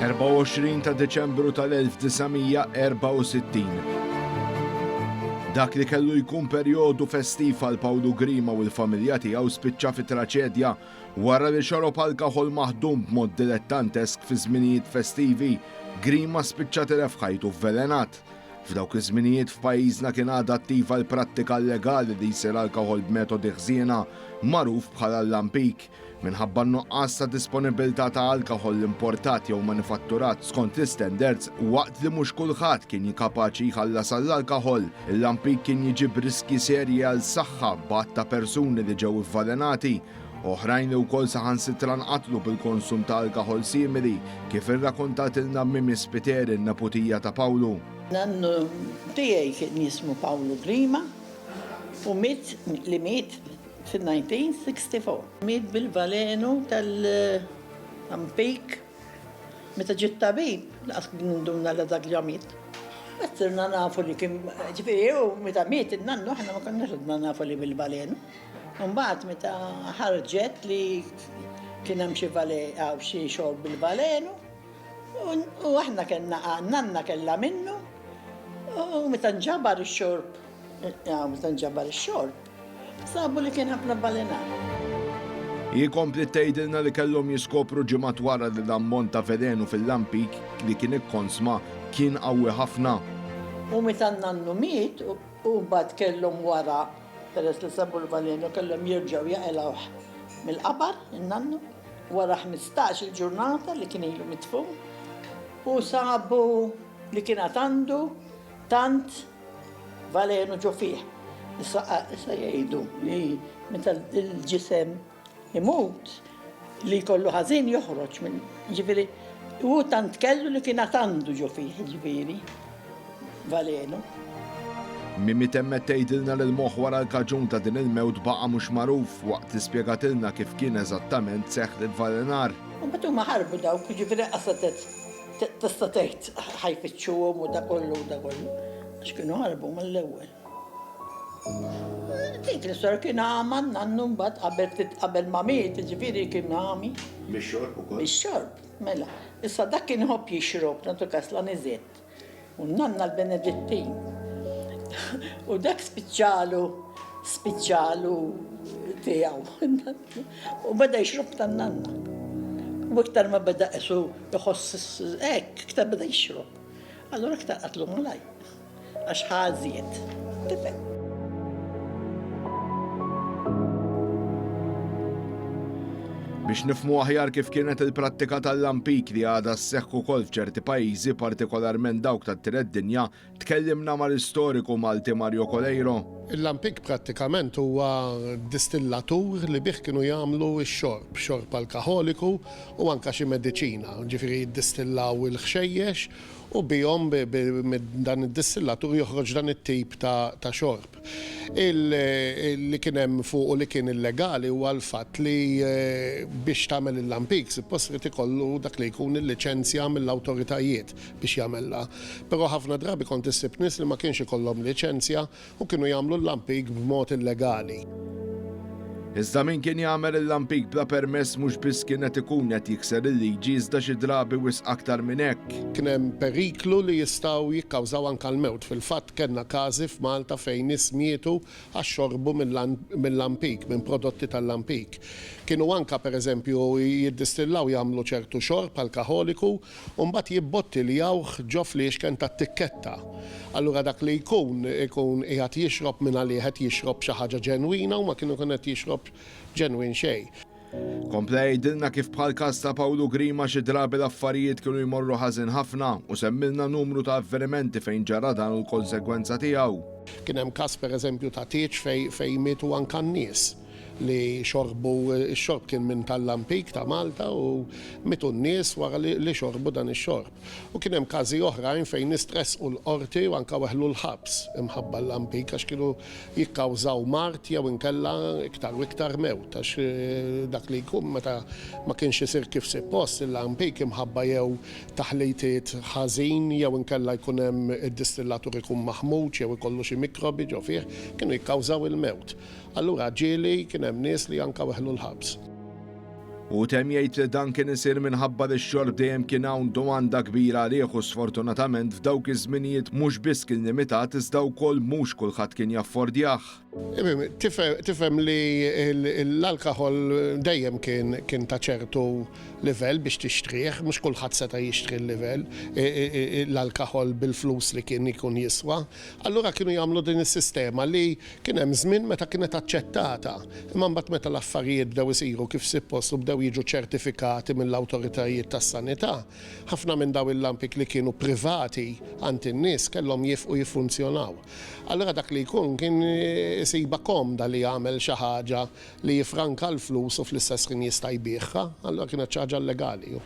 24 ta' Deċembru tal-1964. Dak li kellu jkun perjodu festiv għal Pawlu Grima u l-familja tiegħu spiċċa fi traċedja wara li xorob alkoħol maħdum b'mod dilettantesk fi żminijiet festivi. Grima spiċċa telef ħajtu f'velenat. F'dawk iż-żminijiet f'pajjiżna kien għadha attiva l-prattika legali li jsir alkoħol b'metodi ħżiena magħruf bħala l-lampik. Minħabba nuqqas ta' disponibilità ta' alkoħol importat jew manifatturat skont l-standards waqt li mhux kulħadd kien kapaċi jħallas għall-alkoħol, il-lampik kien jiġib riski serji għall-saħħa b'għadd ta' persuni li ġew ivvalenati. Oħrajn li wkoll saħansitra nqatlu bil-konsum ta' alkoħol simili kif irrakkontatilna Mimi Spiteri n-neputija ta' Pawlu. Nannu tiegħi kien jismu Pawlu Grima u miet fil-1964. Miet bil-valenu tal-lampik meta ġiet tabib laqas ndumna l dak ġamiet. Għattirna nafu li kien ġifieri u meta miet in-nannu aħna ma konnax għadna nafu li bil-valenu. Mbagħad meta ħarġet li kien hemm xi xorb bil-valenu u aħna kellna nanna kellha minnu u meta nġabar ix-xorb sabu li kien ħafna balenar. Jikompli tgħidilna li kellhom jiskopru ġimgħat wara li l-ammont ta' velenu fil-lampik li kien ikkonsma kien qawwi ħafna. U meta nannu miet u mbagħad kellhom wara peress li sabu l-velenu kellhom jerġgħu jaqilgħu mill-qabar in-nannu wara 15 il-ġurnata li kien ilu mitfum u sabu li kien għandu tant velenu ġo fih. Issa jgħidu li meta l-ġisem imut li kollu ħażin joħroġ minn ġifieri u tant kellu li kien għandu ġo fih ġifieri velenu. Mimi temmet tgħidilna li l-moħħ wara l-kaġun ta' din il-mewt baqa' mhux magħruf waqt li spjegatilna kif kien eżattament seħħ il-valenar. U meta huma ħarbu dawk ġifieri qasatet tista' tgħid ħajfittxuhom u da kollu u da kollu għax kienu ħarbu mal-ewwel. Dik l-istor kien għaman nannu mbagħad qabel ma miet ġifieri kien għami. Bix-xorb ukoll? Bix-xorb, mela. Issa dak kien iħobb jixrob nagħtu kasla niżiet. U nanna l-Benedittin. U dak spiċċalu tiegħu. U beda jixrob tan-nanna. U iktar ma beda isu jħoss hekk, iktar beda jixrob. Allura iktar qatlu malaj. Għax ħażiet. Tifhem. Biex nifhmu aħjar kif kienet il-prattika tal-lampik li għadha sseħħ ukoll f'ċerti pajjiżi partikolarment dawk tat-tielet dinja, tkellimna mal-istoriku Malti Mario Coleiro. Il-lampik prattikament huwa distillatur li bih kienu jagħmlu x-xorb alkoholiku u anke xi mediċina, ġifieri jiddistillaw il-ħxejjex u bihom dan id-distillatur joħroġ dan it-tip ta' xorb. Li kien hemm fuq u li kien illegali huwa l-fatt li biex tagħmel il-lampik suppost trid ikollu dak li jkun il-liċenzja mill-awtoritajiet biex jagħmilha. Però ħafna drabi kont issib nies li ma kienx ikollhom liċenzja u kienu jagħmlu l-lampik b'mod illegali. Iżda min kien jagħmel il-lampik bla permess mhux biss kienet ikun qed jikser il-liġi iżda xi drabi wisq aktar minn hekk. Kien hemm periklu li jistgħu jikkawżaw anke l-mewt. Fil-fatt kellna każi f'Malta fejn nies mietu għax xorbu mill-lampik, minn prodotti tal-lampik. Kienu anke pereżempju jiddistillaw jagħmlu ċertu xorb alkoholiku u mbagħad jibbottiljawh ġo fliexken tat-tikketta. Allura dak li jkun qiegħed jixrob minn għalih qed jixrob xi ħaġa ġenwina u ma kienu qed jixrob ġenwin xejn. Kompla jgħidilna kif bħal każ ta' Pawlu Grima xi drabi l-affarijiet kienu jmorru ħażin ħafna u semmilna numru ta' avvenimenti fejn ġara dan u l-konsegwenza tiegħu. Kien hemm każ pereżempju ta' tieġ fejn mietu anke n-nies li xorbu, x-xorb kien minn tal-lampik ta' Malta u mitu n-nies wara li xorbu dan ix-xorb. U kien hemm każi oħrajn fejn nistress u l-qorti u anke weħlu l-ħabs imħabba l-lampik għax kienu jikkawżaw mart jew inkella iktar u iktar mewt għax dak li jkun meta ma kienx isir kif suppost il-lampik imħabba jew taħlitiet ħażin jew inkella jkun hemm id-distillatur ikun maħmud jew ikollu xi mikrobi ġo fih kienu jikkawżaw il-mewt. Allura ġieli kien hemm nies li anke weħlu l-ħabs. U tem jgħid li dan kien isir minħabba li x-xorb dejjem kien hawn domanda kbira għalih u sfortunatament f'dawk iż-żminijiet mhux biss kien limitat iżda wkoll mhux kulħadd kien jaffordjah. Tifhem li l-alkohol dejjem kien ta' ċertu livell biex tixtrih, mhux kulħadd seta' jixtri l-livell l-alkohol bil-flus li kien ikun jiswa. Allura kienu jagħmlu din is-sistema li kien hemm żmien meta kienet aċċettata. Imma mbagħad meta l-affarijiet bdew isiru kif suppost u bdew jiġu ċertifikati mill-awtoritajiet tas-sanità, ħafna minn daw il-lampik li kienu privati għand in-nies kellhom jifqu jiffunzjonaw. Allura dak li jkun kien isiba komda li jagħmel xi ħaġa li jifranka l-flus u fl-istess ħin jista' jbieħha, allura kienet xi ħaġa legali.